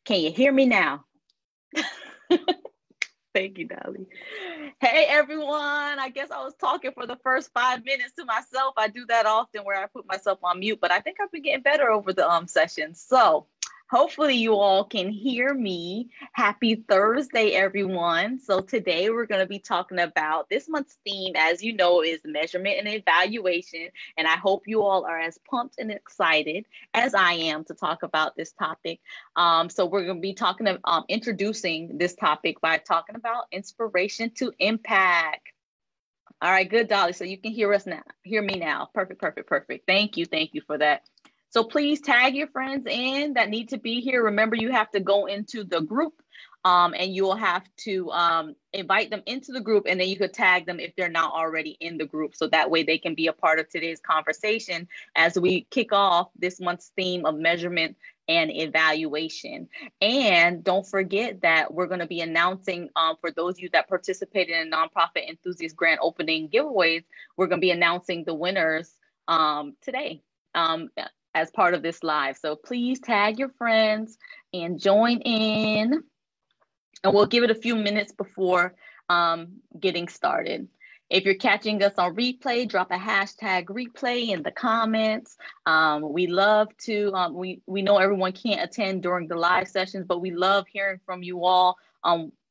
Can you hear me now? Thank you, Dolly. Hey, everyone. I guess I was talking for the first 5 minutes to myself. I do that often where I put myself on mute, but I think I've been getting better over the sessions. So hopefully you all can hear me. Happy Thursday, everyone. So today we're going to be talking about this month's theme, as you know, is measurement and evaluation. And I hope you all are as pumped and excited as I am to talk about this topic. So we're going to be talking about introducing this topic by talking about inspiration to impact. All right, good, Dolly. So you can hear us now. Hear me now. Perfect. Thank you for that. So please tag your friends in that need to be here. Remember, you have to go into the group and you will have to invite them into the group, and then you could tag them if they're not already in the group. So that way they can be a part of today's conversation as we kick off this month's theme of measurement and evaluation. And don't forget that we're going to be announcing for those of you that participated in Nonprofit Enthusiast Grand Opening giveaways, we're going to be announcing the winners today. As part of this live. So please tag your friends and join in. And we'll give it a few minutes before getting started. If you're catching us on replay, drop a hashtag replay in the comments. We love to, we know everyone can't attend during the live sessions, but we love hearing from you all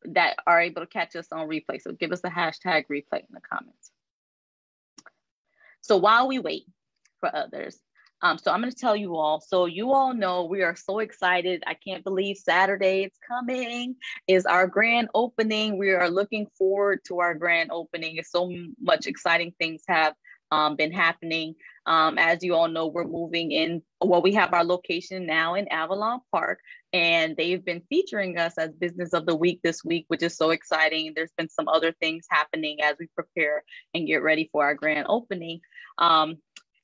that are able to catch us on replay. So give us a hashtag replay in the comments. So while we wait for others, so I'm going to tell you all. So you all know we are so excited. I can't believe Saturday it's coming is our grand opening. We are looking forward to our grand opening. So much exciting things have been happening. As you all know, we're moving in. Well, we have our location now in Avalon Park, and they've been featuring us as Business of the Week this week, which is so exciting. There's been some other things happening as we prepare and get ready for our grand opening.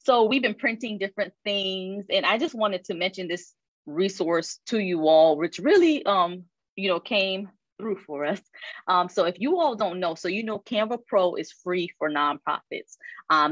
So we've been printing different things, and I just wanted to mention this resource to you all, which really, came through for us. So if you all don't know, so you know Canva Pro is free for nonprofits.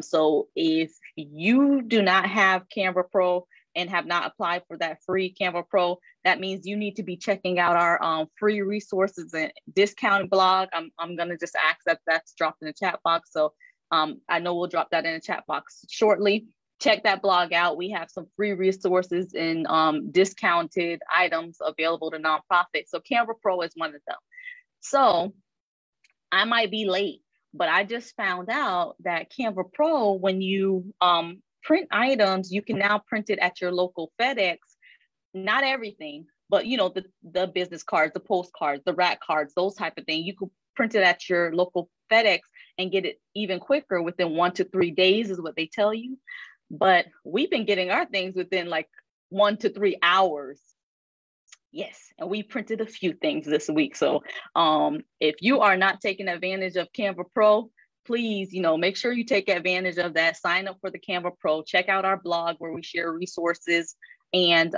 So if you do not have Canva Pro and have not applied for that free Canva Pro, that means you need to be checking out our free resources and discounted blog. I'm gonna just ask that that's dropped in the chat box. So I know we'll drop that in the chat box shortly. Check that blog out. We have some free resources and discounted items available to nonprofits. So Canva Pro is one of them. So I might be late, but I just found out that Canva Pro, when you print items, you can now print it at your local FedEx. Not everything, but the business cards, the postcards, the rack cards, those type of things. You could print it at your local FedEx and get it even quicker within 1 to 3 days is what they tell you. But we've been getting our things within like 1 to 3 hours. Yes, and we printed a few things this week. So if you are not taking advantage of Canva Pro, please, make sure you take advantage of that. Sign up for the Canva Pro. Check out our blog where we share resources and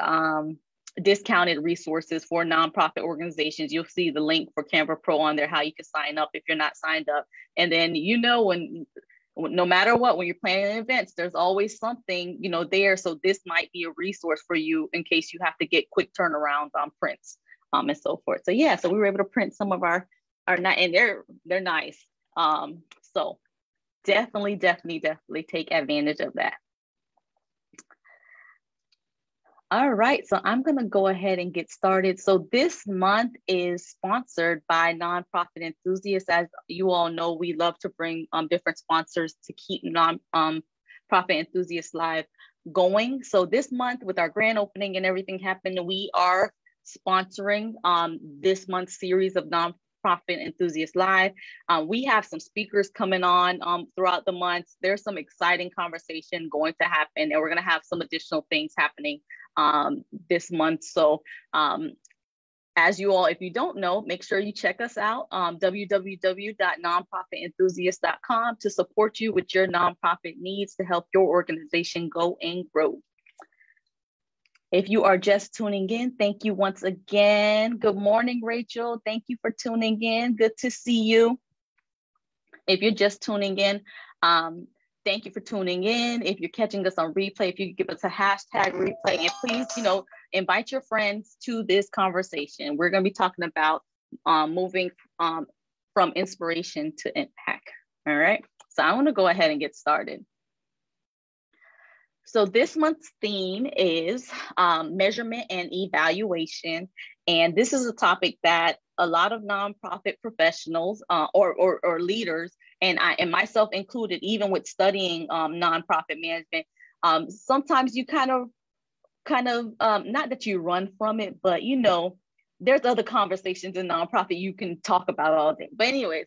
discounted resources for nonprofit organizations. You'll see the link for Canva Pro on there, how you can sign up if you're not signed up. And then, when no matter what, when you're planning events, there's always something, there. So this might be a resource for you in case you have to get quick turnarounds on prints and so forth. So yeah, so we were able to print some of our and they're nice. So definitely take advantage of that. All right, so I'm going to go ahead and get started. So this month is sponsored by Nonprofit Enthusiasts. As you all know, we love to bring different sponsors to keep Nonprofit Enthusiasts Live going. So this month, with our grand opening and everything happened, we are sponsoring this month's series of Nonprofit Enthusiast Live. We have some speakers coming on throughout the month. There's some exciting conversation going to happen, and we're going to have some additional things happening this month. So as you all, if you don't know, make sure you check us out, www.nonprofitenthusiast.com, to support you with your nonprofit needs to help your organization go and grow. If you are just tuning in, thank you once again. Good morning, Rachel. Thank you for tuning in. Good to see you. If you're just tuning in, thank you for tuning in. If you're catching us on replay, if you could give us a hashtag replay, and please, invite your friends to this conversation. We're going to be talking about moving from inspiration to impact. All right. So I want to go ahead and get started. So this month's theme is measurement and evaluation. And this is a topic that a lot of nonprofit professionals or leaders, and myself included, even with studying nonprofit management, sometimes you kind of not that you run from it, but you know, there's other conversations in nonprofit you can talk about all day. But anyways,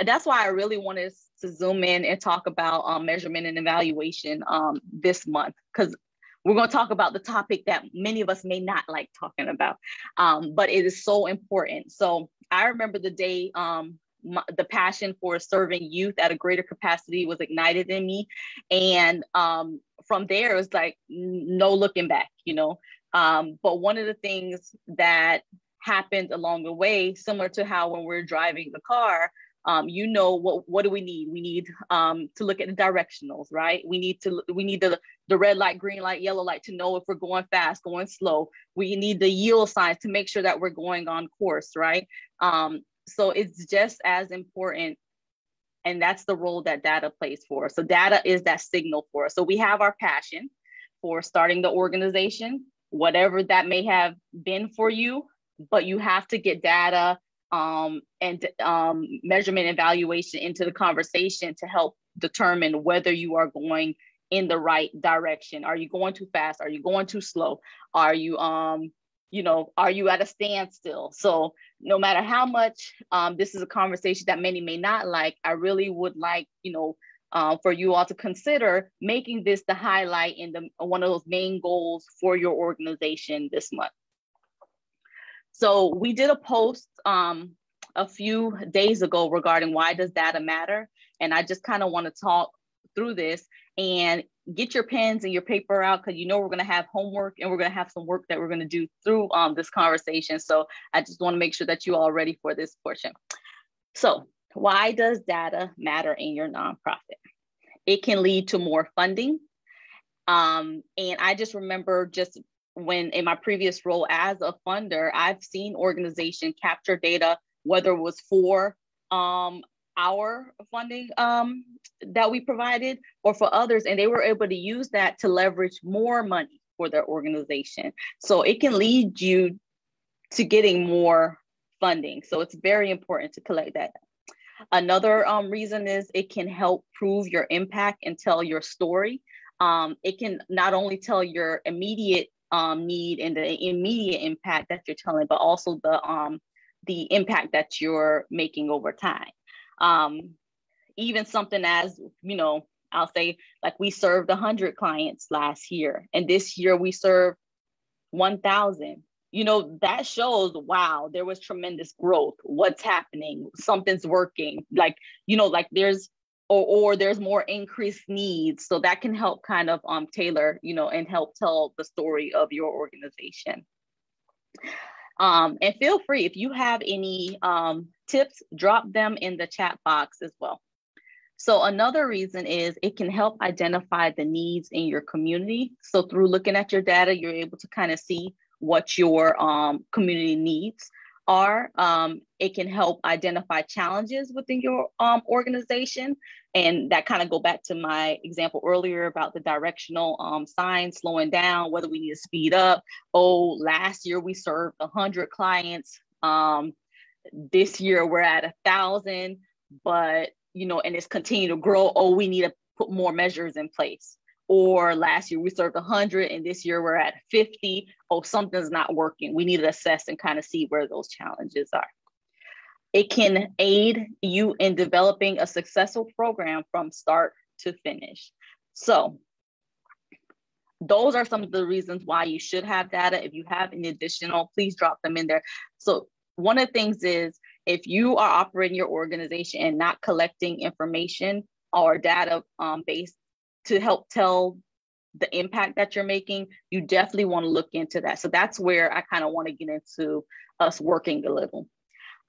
that's why I really wanted to zoom in and talk about measurement and evaluation this month, because we're going to talk about the topic that many of us may not like talking about, but it is so important. So I remember the day the passion for serving youth at a greater capacity was ignited in me. And from there, it was like no looking back, you know. But one of the things that happened along the way, similar to how when we're driving the car, you know, what do we need? We need to look at the directionals, right? We need the red light, green light, yellow light to know if we're going fast, going slow. We need the yield signs to make sure that we're going on course, right? So it's just as important, and that's the role that data plays for us. So data is that signal for us. So we have our passion for starting the organization, whatever that may have been for you, but you have to get data and measurement and evaluation into the conversation to help determine whether you are going in the right direction. Are you going too fast? Are you going too slow? Are you, you know, are you at a standstill? So no matter how much this is a conversation that many may not like, I really would like, you know, for you all to consider making this the highlight in one of those main goals for your organization this month. So we did a post a few days ago regarding why does data matter? And I just kind of want to talk through this, and get your pens and your paper out, because you know we're going to have homework and we're going to have some work that we're going to do through this conversation. So I just want to make sure that you all are ready for this portion. So why does data matter in your nonprofit? It can lead to more funding. And I just remember just when in my previous role as a funder, I've seen organizations capture data, whether it was for our funding that we provided or for others, and they were able to use that to leverage more money for their organization. So it can lead you to getting more funding. So it's very important to collect that. Another reason is it can help prove your impact and tell your story. It can not only tell your immediate need and the immediate impact that you're telling, but also the impact that you're making over time. Even something as, you know, I'll say like we served 100 clients last year, and this year we served 1,000. You know, that shows, wow, there was tremendous growth. What's happening? Something's working. Like, you know, like there's, or there's more increased needs. So that can help kind of tailor, you know, and help tell the story of your organization. And feel free, if you have any tips, drop them in the chat box as well. So another reason is it can help identify the needs in your community. So through looking at your data, you're able to kind of see what your community needs are. It can help identify challenges within your organization. And that kind of go back to my example earlier about the directional signs slowing down, whether we need to speed up. Oh, last year we served 100 clients. This year we're at 1,000, but you know, and it's continued to grow. Oh, we need to put more measures in place. Or last year we served 100 and this year we're at 50. Oh, something's not working. We need to assess and kind of see where those challenges are. It can aid you in developing a successful program from start to finish. So those are some of the reasons why you should have data. If you have any additional, please drop them in there. So one of the things is, if you are operating your organization and not collecting information or data based to help tell the impact that you're making, you definitely want to look into that. So that's where I kind of want to get into us working a little.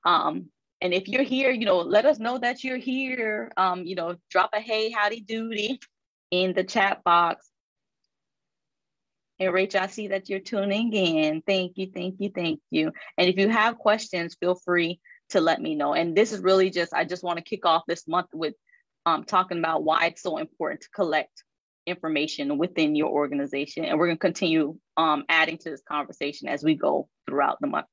And if you're here, you know, let us know that you're here. You know, drop a hey, howdy doody in the chat box. And Rachel, I see that you're tuning in. Thank you, thank you, thank you. And if you have questions, feel free to let me know. And this is really just, I just want to kick off this month with talking about why it's so important to collect information within your organization. And we're going to continue adding to this conversation as we go throughout the month.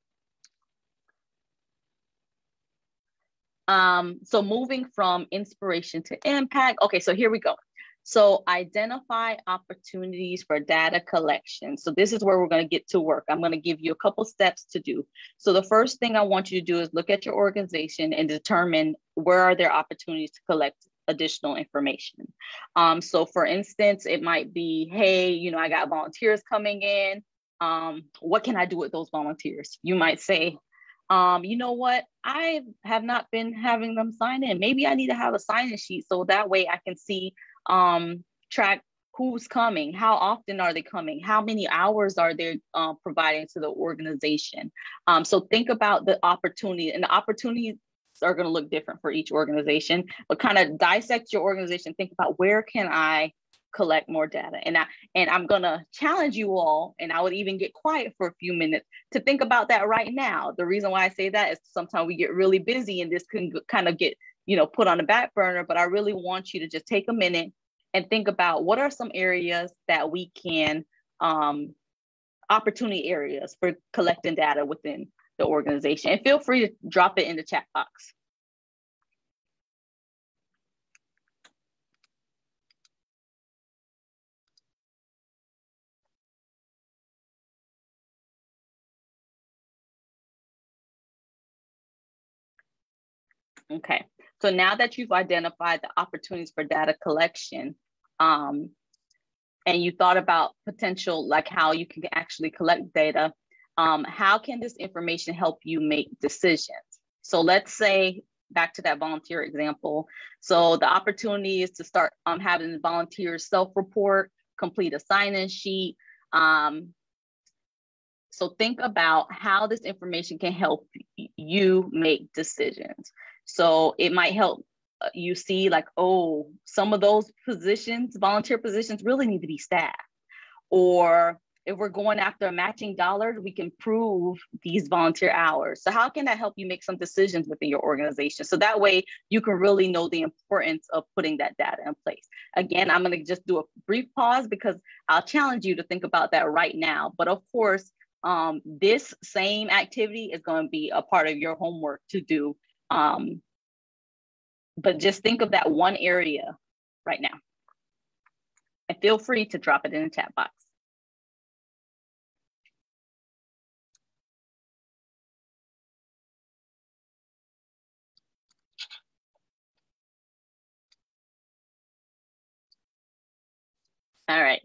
So moving from inspiration to impact. Okay, so here we go. So identify opportunities for data collection. So this is where we're going to get to work. I'm going to give you a couple steps to do. So the first thing I want you to do is look at your organization and determine where are there opportunities to collect additional information. So for instance, it might be, hey, you know, I got volunteers coming in. What can I do with those volunteers? You might say, you know what? I have not been having them sign in. Maybe I need to have a sign-in sheet so that way I can see, track who's coming, how often are they coming, how many hours are they providing to the organization. So think about the opportunity, and the opportunities are going to look different for each organization, but kind of dissect your organization. Think about where can I collect more data, and I'm going to challenge you all, and I would even get quiet for a few minutes to think about that right now. The reason why I say that is sometimes we get really busy and this can kind of get, you know, put on the back burner, but I really want you to just take a minute and think about what are some areas that we can, opportunity areas for collecting data within the organization. And feel free to drop it in the chat box. Okay, so now that you've identified the opportunities for data collection, and you thought about potential, like how you can actually collect data, how can this information help you make decisions? So let's say, back to that volunteer example. So the opportunity is to start having the volunteers self-report, complete a sign-in sheet. So think about how this information can help you make decisions. So it might help you see like, oh, some of those positions, volunteer positions, really need to be staffed. Or if we're going after a matching dollar, we can prove these volunteer hours. So how can that help you make some decisions within your organization? So that way you can really know the importance of putting that data in place. Again, I'm going to just do a brief pause because I'll challenge you to think about that right now. But of course, this same activity is going to be a part of your homework to do. But just think of that one area right now. And feel free to drop it in the chat box. All right.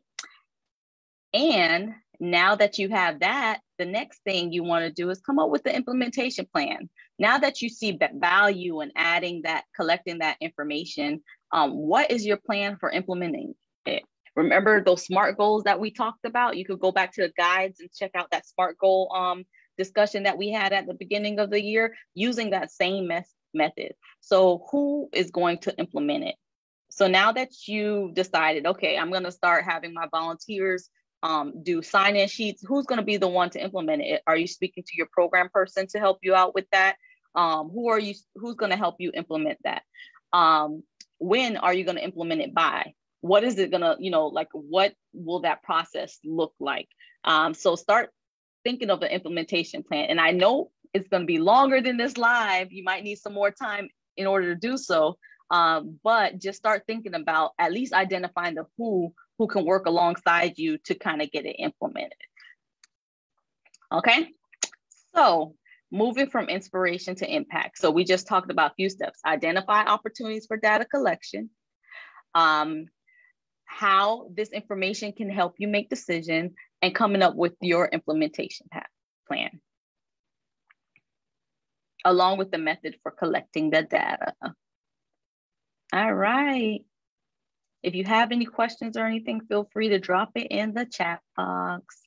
And now that you have that, the next thing you want to do is come up with the implementation plan. Now that you see that value in adding that, collecting that information, what is your plan for implementing it? Remember those SMART goals that we talked about? You could go back to the guides and check out that SMART goal discussion that we had at the beginning of the year using that same method. So who is going to implement it? So now that you decided, okay, I'm going to start having my volunteers do sign-in sheets, who's going to be the one to implement it? Are you speaking to your program person to help you out with that? Who's going to help you implement that? When are you going to implement it by? What is it going to, like, what will that process look like? So start thinking of the implementation plan. And I know it's going to be longer than this live. You might need some more time in order to do so. But just start thinking about at least identifying the who can work alongside you to kind of get it implemented. Okay, so moving from inspiration to impact. So we just talked about a few steps: identify opportunities for data collection, how this information can help you make decisions, and coming up with your implementation plan, along with the method for collecting the data. All right. If you have any questions or anything, feel free to drop it in the chat box.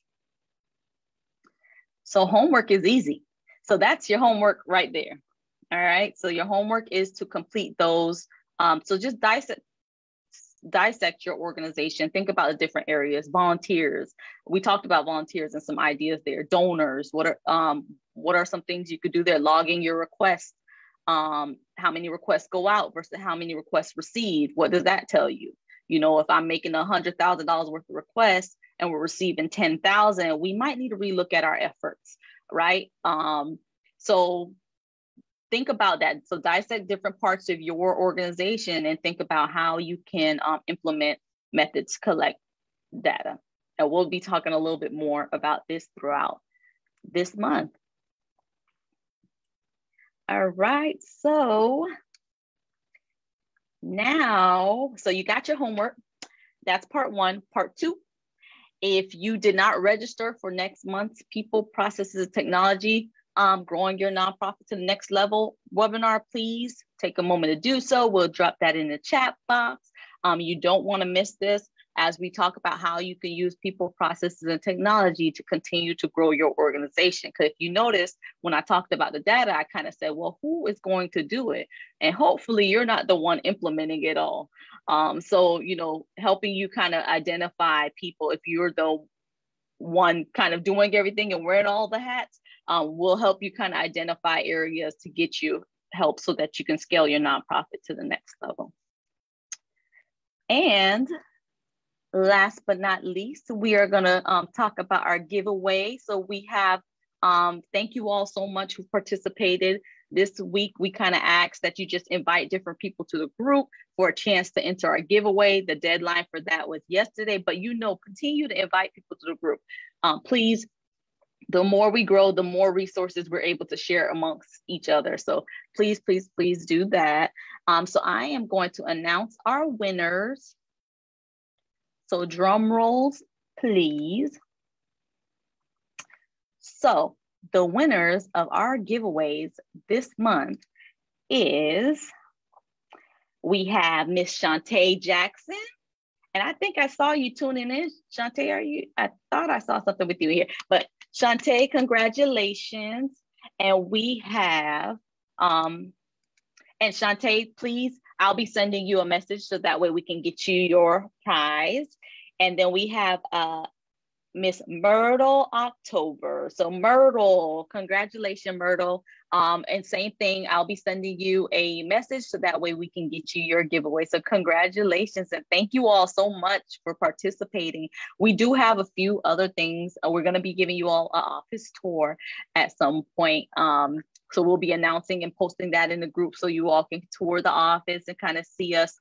So homework is easy. So that's your homework right there. All right. So your homework is to complete those. So just dissect dissect your organization. Think about the different areas. Volunteers. We talked about volunteers and some ideas there. Donors. What are some things you could do there? Logging your requests. How many requests go out versus how many requests received? What does that tell you? You know, if I'm making $100,000 worth of requests and we're receiving 10,000, we might need to relook at our efforts, right? So think about that. So dissect different parts of your organization and think about how you can implement methods to collect data. And we'll be talking a little bit more about this throughout this month. All right, so now, so you got your homework. That's part one. Part two, if you did not register for next month's People, Processes, and Technology, Growing Your Nonprofit to the Next Level webinar, please take a moment to do so. We'll drop that in the chat box. You don't want to miss this as we talk about how you can use people, processes, and technology to continue to grow your organization. Because if you notice, when I talked about the data, I kind of said, well, who is going to do it? And hopefully you're not the one implementing it all. So, you know, helping you kind of identify people, if you're the one kind of doing everything and wearing all the hats, will help you kind of identify areas to get you help so that you can scale your nonprofit to the next level. And last but not least, we are going to talk about our giveaway. So we have, thank you all so much who participated. This week, we kind of asked that you just invite different people to the group for a chance to enter our giveaway. The deadline for that was yesterday, but you know, continue to invite people to the group. Please, the more we grow, the more resources we're able to share amongst each other. So please, please, please do that. So I am going to announce our winners. So drum rolls, please. So the winners of our giveaways this month is, we have Miss Shantae Jackson. And I think I saw you tuning in. Shantae, I thought I saw something with you here. But Shantae, congratulations. And we have, and Shantae, please, I'll be sending you a message so that way we can get you your prize. And then we have Miss Myrtle October. So Myrtle, congratulations, Myrtle. And same thing, I'll be sending you a message so that way we can get you your giveaway. So congratulations, and thank you all so much for participating. We do have a few other things. We're gonna be giving you all an office tour at some point. So we'll be announcing and posting that in the group so you all can tour the office and kind of see us.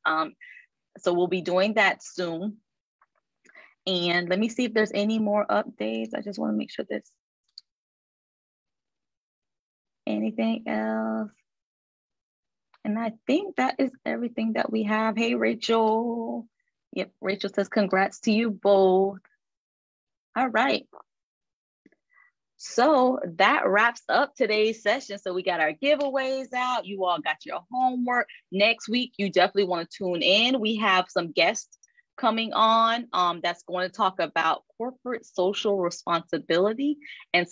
So we'll be doing that soon. And let me see if there's any more updates. I just want to make sure there's anything else. And I think that is everything that we have. Hey, Rachel. Yep, Rachel says congrats to you both. All right. So that wraps up today's session. So we got our giveaways out. You all got your homework. Next week, you definitely want to tune in. We have some guests coming on that's going to talk about corporate social responsibility and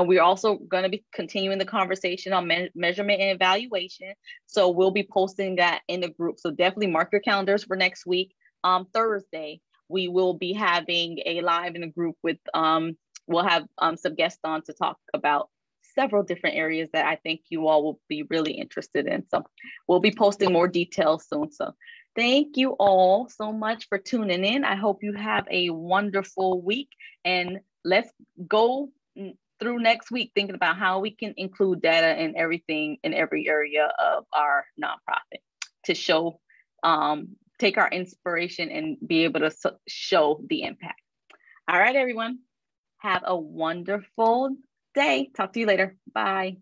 we're also going to be continuing the conversation on measurement and evaluation. So we'll be posting that in the group. So definitely mark your calendars for next week. Thursday, we will be having a live in the group with, we'll have some guests on to talk about several different areas that I think you all will be really interested in. So we'll be posting more details soon. So thank you all so much for tuning in. I hope you have a wonderful week, and let's go through next week thinking about how we can include data in everything in every area of our nonprofit to show, take our inspiration and be able to show the impact. All right, everyone, have a wonderful day. Talk to you later. Bye.